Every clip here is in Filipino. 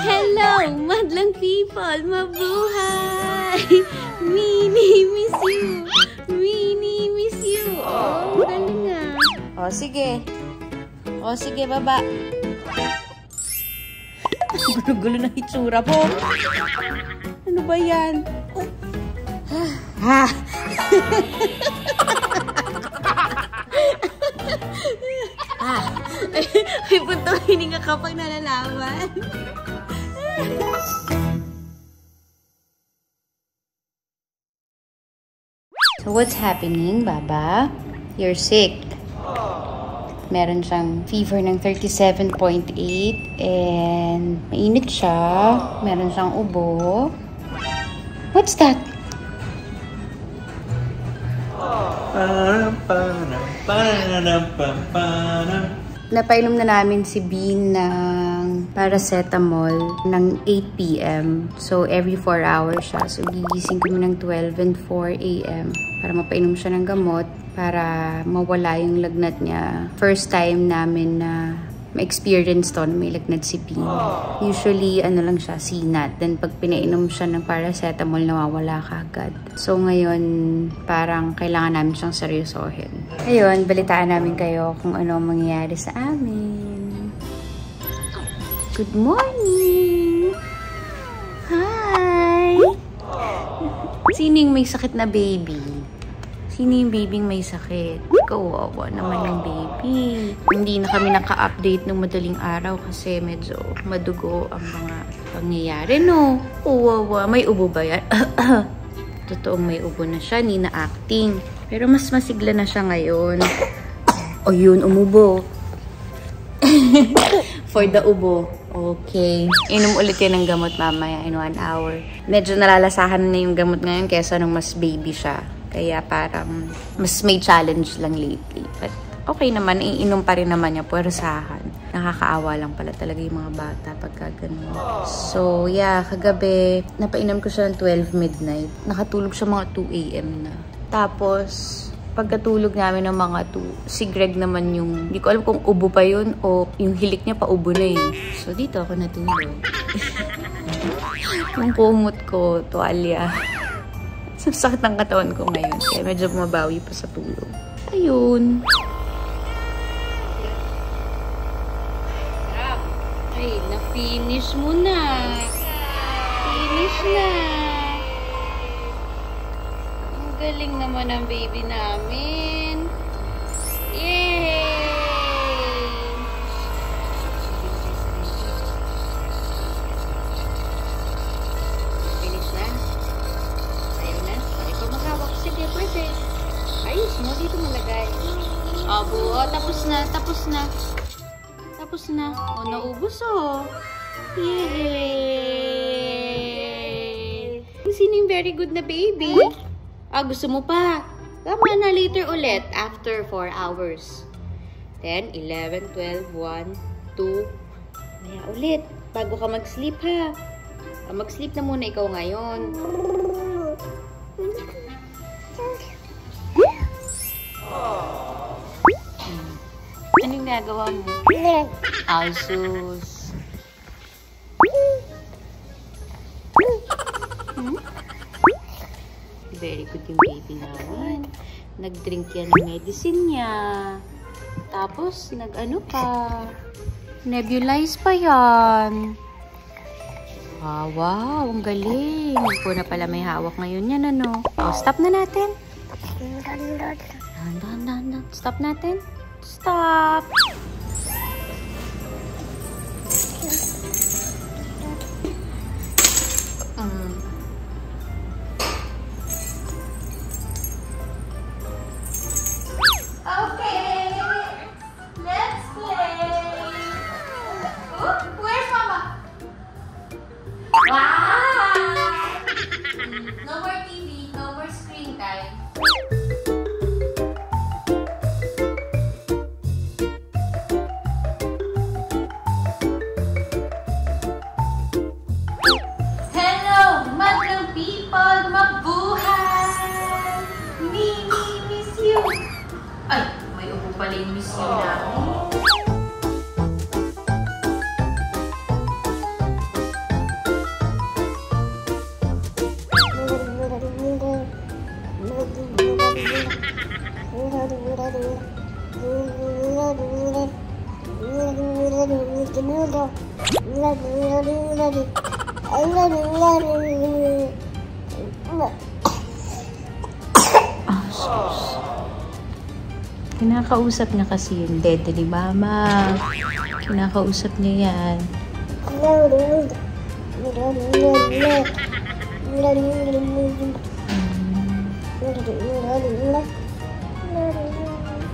Hello, madlang people! Mabuhay! Mini, miss you! Mini, miss you! Oh, galing nga. O, sige. O, sige, baba. Gulo-gulo na itsura po. Ano ba yan? Ha! Ay, punto hininga kapag nalalaman. So, what's happening, Baba? You're sick. Meron siyang fever ng 37.8 and mainit siya. Meron siyang ubo. What's that? Napainom na namin si Bean ng paracetamol ng 8 p.m. So, every 4 hours siya. So, gigising kami ng 12 and 4 a.m. para mapainom siya ng gamot para mawala yung lagnat niya. First time namin na ma-experience to na may lagnat si Bean. Usually, ano lang siya, sinat. Then, pag pinainom siya ng paracetamol, nawawala ka agad. So, ngayon, parang kailangan namin siyang seryosohin. Ayun, balitaan namin kayo kung ano mangyayari sa amin. Good morning! Hi! Sino yung may sakit na baby? Sino yung babyng may sakit? Kawawa naman yung baby. Hindi na kami naka-update ng madaling araw kasi medyo madugo ang mga pangyayari, no? Kawawa. May ubo ba yan? Totoong may ubo na siya, ni na acting. Pero mas masigla na siya ngayon. O yun, umubo. For the ubo. Okay. Inom ulit yan ng gamot mamaya in 1 hour. Medyo nalalasahan na yung gamot ngayon kesa nung mas baby siya. Kaya parang mas may challenge lang lately. But okay naman, iinom pa rin naman niya, puwersahan. Nakakaawa lang pala talaga yung mga bata pagka ganun. So yeah, kagabi, napainom ko siya ng 12 midnight. Nakatulog siya mga 2 a.m. na. Tapos, pagkatulog namin ng mga 2, si Greg naman yung, hindi ko alam kung ubo pa yun o yung hilik niya pa ubo na eh. So dito ako natulog. Yung kumot ko, tuwalya. Sakit ng katawan ko ngayon. Kaya medyo bumabawi pa sa tulog. Ayun. Ay, na-finish mo na. Finish na. Ang galing naman ang baby namin. Yay! Mo dito malagay. Abo, tapos na, tapos na. Tapos na. O, naubos oh. Yay! Sino yung very good na baby? Ah, gusto mo pa? Tama na, later ulit. After 4 hours. 10, 11, 12, 1, 2. Maya ulit. Bago ka mag-sleep ha. Mag-sleep na muna ikaw ngayon. Anong nagawa mo? Asus. Very good yung baby namin. Nag-drink yan ng medicine niya. Tapos, nag-ano pa. Nebulize pa yan. Wow, ang galing. Hindi ko na pala may hawak ngayon yan, ano? O, stop na natin. Stop natin. Stop. Okay. Let's play. Oh, where's Mama? Wow. No more TV, no more screen time. Ay, may upo pala yung miss you namin. Kinakausap niya kasi yung dede ni Mama. Kinakausap niya yan.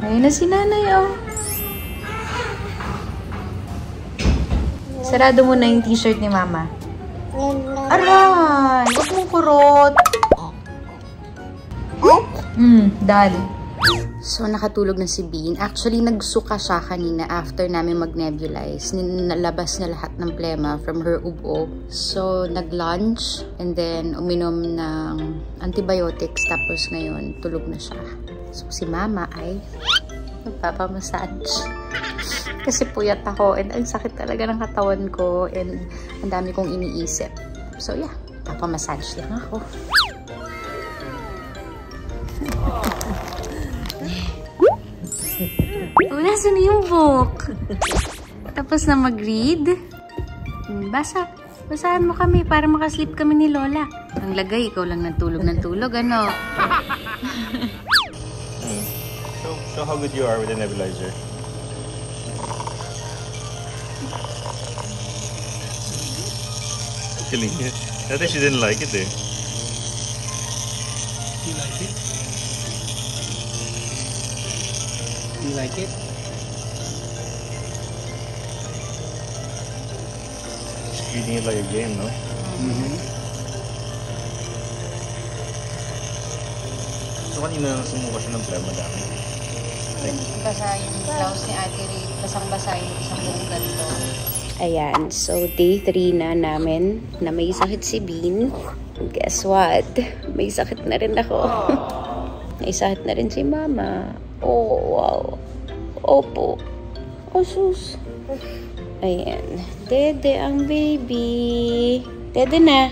Ayun na si Nanay, oh. Sarado mo na yung t-shirt ni Mama. Aray! Huwag mong kurot. Dal. So, nakatulog na si Bean. Actually, nagsuka siya kanina after namin mag-nebulize. Nalabas na lahat ng plema from her ubo. So, nag-lunch and then uminom ng antibiotics. Tapos ngayon, tulog na siya. So, si Mama ay nagpapamassage. Kasi puyat ako and ang sakit talaga ng katawan ko and ang dami kong iniisip. So, yeah. Papamassage lang ako. Nasaan na yung book? Tapos na mag-read? Basahan mo kami para makasleep kami ni Lola. Ang lagay, ikaw lang natulog ng tulog, ano? Show how good you are with the nebulizer. Actually, I think she didn't like it, eh? You like it? You like it? She's treating it like a game, no? So, kanina sumuka siya ng plema dami. Basa yung blouse ni Ate Ray. Basang-basa yung isang buong ganito. Ayan. So, day 3 na namin na may sakit si Bean. Guess what? May sakit na rin ako. May sakit na rin si Mama. Oh, wow. Opo. Oh, sus. Ayan. Dede ang baby. Dede na.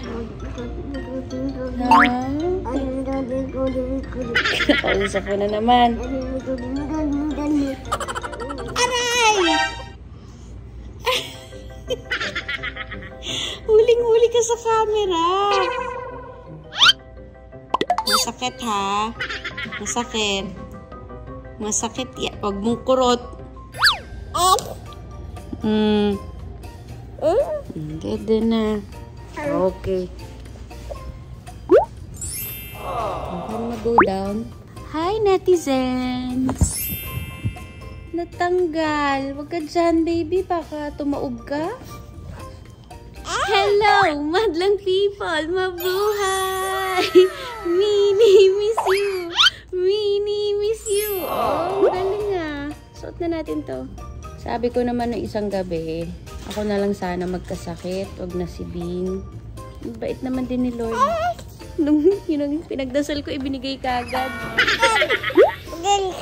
Ha? Kausap ko na naman. Aray! Huling-huli ka sa camera. Masakit, ha? Masakit. Masakit yan. Huwag mong kurot. Dede na. Okay. Huwag mag-go down. Hi, netizens! Natanggal. Huwag ka dyan, baby. Baka tumaob ka. Hello, madlang people! Mabuhay! Minnie, miss you! Minnie, miss you! Oh, galing ah. Suot na natin to. Sabi ko naman ng isang gabi, ako na lang sana magkasakit. Huwag na si Bean. Bait naman din ni Lord. Nung yun ang pinagdasal ko, ibinigay ka agad.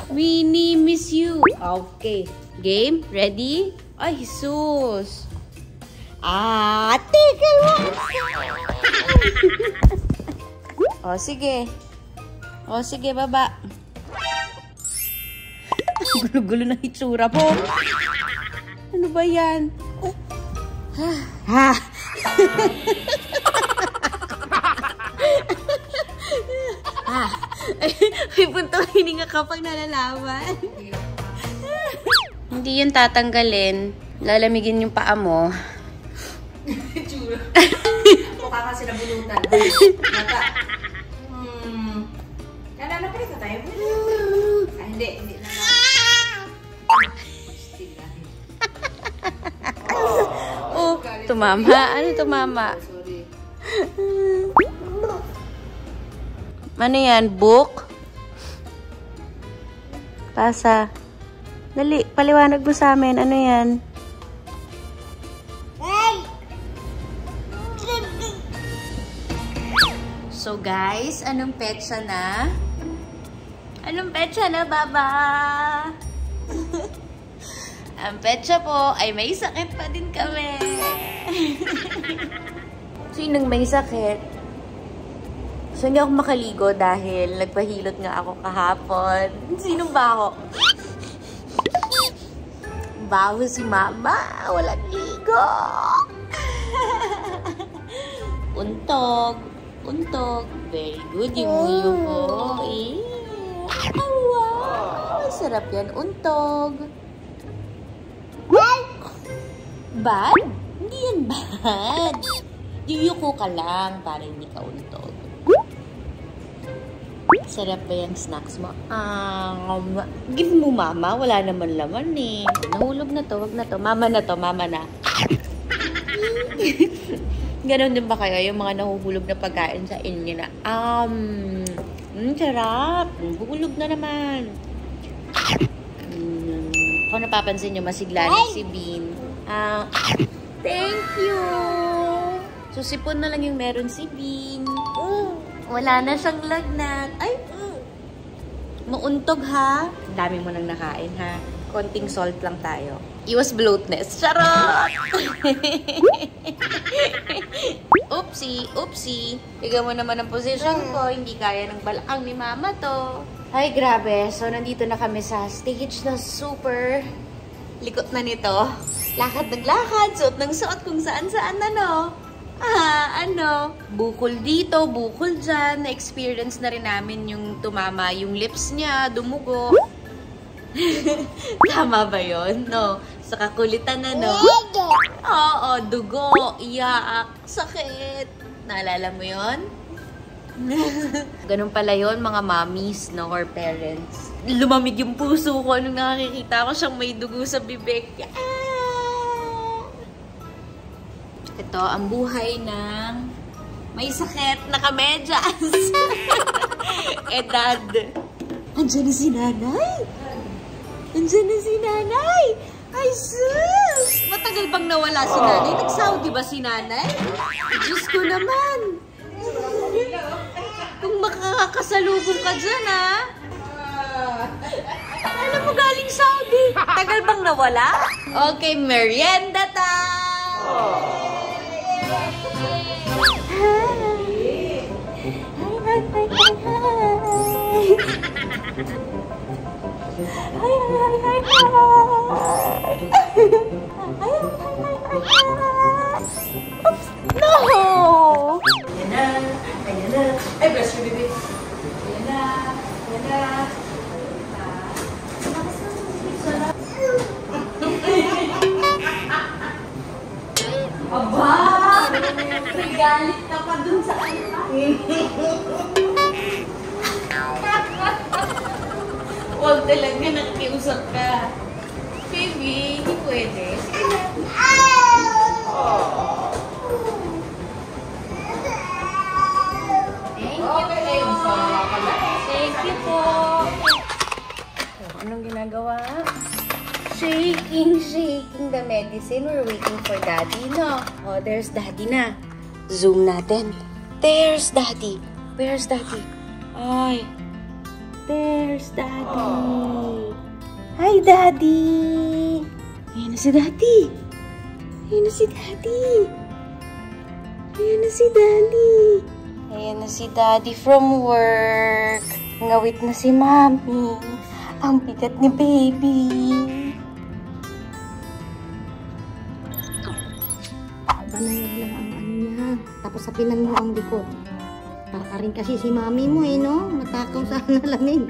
Minnie, miss you! Okay. Game? Ready? Ay, Jesus! Teka lang! O, sige. O, sige, baba. Gulo-gulo ng itsura po. Ano ba yan? Ha? May puntong hininga ka pag nalalaman. Hindi yun tatanggalin. Lalamigin yung paa mo. Mukha kasi nabulutan. Mata. Kala na pala tayo. Ay, hindi na. Oh, tumama. Ano tumama? Sorry. Ano yan? Book? Pasa. Dali, paliwanag mo sa amin. Ano yan? So guys, anong petsa na? Anong petsa na, Baba? Ang petsa po ay may sakit pa din kami. Sinong may sakit? So, hindi ako makaligo dahil nagpahilot nga ako kahapon. Sinong ba ako? baho si Mama. Walang ligo. Untog. Untog. Very good yung muyo ko. Oh, wow. Sarap yan. Untog. Bad? Hindi yan bad. Yuyuko ka lang para hindi ka untog. Sarap ba yung snacks mo? Give mo, Mama. Wala naman laman eh. Nahulog na to. Wag na to. Mama na to. Mama na. Ganon din ba kayo yung mga nahuhulog na pagkain sa inyo na sarap. Hulog na naman. Kung napapansin nyo, masigla na si Bean. Thank you! So, sipon na lang yung meron si Bean. Wala na siyang lagnat. Ay! Mauntog ha? Dami mo nang nakain ha? Konting salt lang tayo. Iwas bloatness. Charot! Oopsie! Oopsie! Tiga mo naman ang position ko. Hindi kaya ng balakang ni Mama to. Ay, grabe. So, nandito na kami sa stage na super likot na nito. Lakad ng lakad, suot ng suot kung saan-saan bukol dito, bukol dyan. Na-experience na rin namin yung tumama, yung lips niya, dumugo. Tama ba yun? No? Sa kakulitan na, no? Oo, dugo, iyak, sakit. Naalala mo yun? Ganun pala yun, mga mommies, no? Or parents. Lumamig yung puso ko nung nakikita ko siyang may dugo sa bibig. Ito, ang buhay ng may sakit na kamedyas. Edad. Andiyan na si Nanay. Andiyan na si Nanay. Ay, sus! Matagal bang nawala si Nanay? Nag-Saudi ba si Nanay? Diyos ko naman. Kung makakasalubong ka dyan, ha? Alam mo, galing Saudi. Tagal bang nawala? Okay, merienda time! Oops! No! Ayan na. Ayan na. Ay, bless you, baby. Ayan na. Ayan na. Aba! Regalit ka pa dun sa kanya. Huwag talaga nakiusap ka. Baby, hindi pwede. Sige na. Thank you po. Anong ginagawa? Shaking the medicine. We're waiting for Daddy, no? Oh, there's Daddy na. Zoom natin. There's Daddy. Where's Daddy? Ay. There's Daddy. Hi, Daddy. Ayan na si Daddy. Ayan na si Daddy. Ayan na si Daddy. Ayan na si Daddy from work. Ngawit na si Mommy. Ang bigat ni Baby. Panayag lang ang ano niya. Tapos sapinan mo ang likod. Para rin kasi si Mami mo no? Matakaw sa nalamig.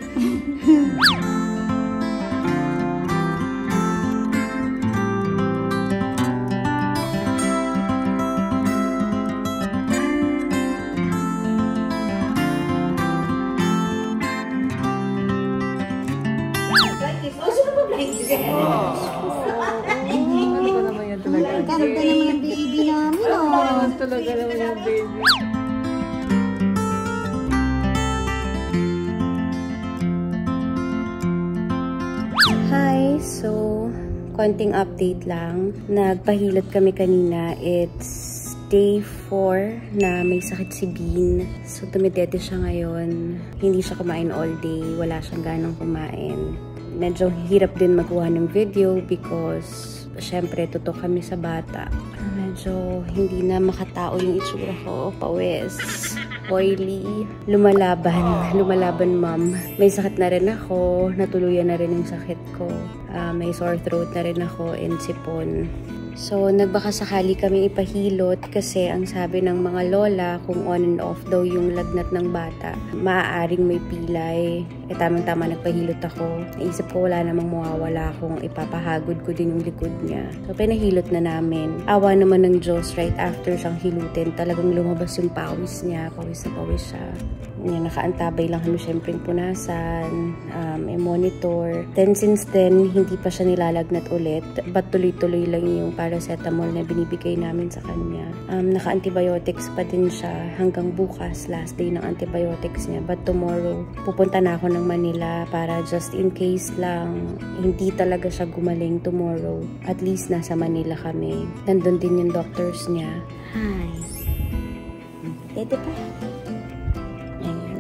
Ganda naman ang baby namin, oh. Talaga naman yung baby. Hi! So, konting update lang. Nagpahilot kami kanina. It's day 4 na may sakit si Bean. So, tumidete siya ngayon. Hindi siya kumain all day. Wala siyang ganang kumain. Medyo hirap din magkuha ng video because syempre, tutok kami sa bata. Medyo hindi na makatao yung itsura ko. Pawis. oily. Lumalaban ma'am. May sakit na rin ako. Natuluyan na rin yung sakit ko. May sore throat na rin ako and sipon. So, nagbaka sakali kami ipahilot kasi ang sabi ng mga lola kung on and off daw yung lagnat ng bata, maaaring may pilay. Tamang-tama nagpahilot ako. Naisip ko wala namang mawawala kung ipapahagod ko din yung likod niya. So, pinahilot na namin. Awa naman ng Diyos, right after siyang hilutin, talagang lumabas yung pawis niya. Pawis na pawis siya. Nakaantabay lang kami syempre punasan, may monitor. Then since then, hindi pa siya nilalagnat ulit. But tuloy-tuloy lang yung paracetamol na binibigay namin sa kanya. Naka-antibiotics pa din siya hanggang bukas, last day ng antibiotics niya. But tomorrow, pupunta na ako ng Manila para just in case lang hindi talaga siya gumaling tomorrow. At least nasa Manila kami. Nandun din yung doctors niya. Hi. Dede pa?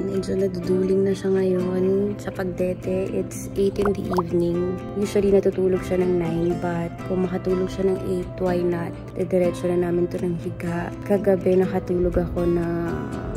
Medyo naduduling na siya ngayon sa pagdete. It's 8 in the evening. Usually natutulog siya ng 9 but kung makatulog siya ng 8, why not? Didiretso na namin to ng higa. Kagabi nakatulog ako na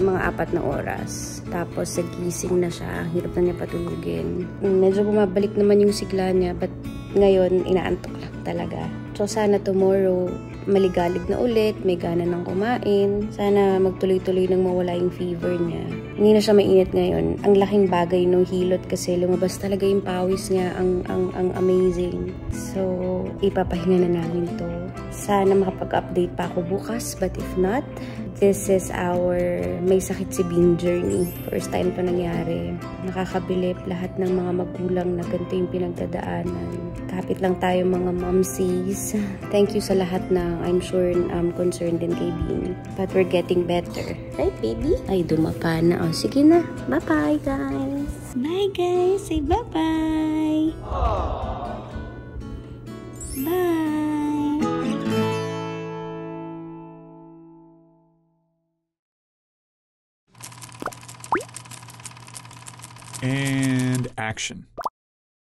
mga 4 na oras. Tapos nagising na siya. Hirap na niya patulugin. Medyo bumabalik naman yung sigla niya but ngayon inaantok lang talaga. So sana tomorrow maligalig na ulit, may gana ng kumain. Sana magtuloy-tuloy nang mawala yung fever niya. Hindi na siya mainit ngayon. Ang laking bagay nung hilot kasi lumabas talaga yung pawis niya. Ang amazing. So, ipapahinga na namin to. Sana makapag-update pa ako bukas. But if not, this is our may sakit si Bean journey. First time to nangyari. Nakakabilib lahat ng mga magulang na ganito yung pinagdadaanan. Kapit lang tayo mga momsies. Thank you sa lahat na I'm sure concerned din kay Bean. But we're getting better. Right, baby? Ay, dumapa na. Oh, sige na. Bye-bye, guys. Bye, guys. Say bye-bye. Bye. And action.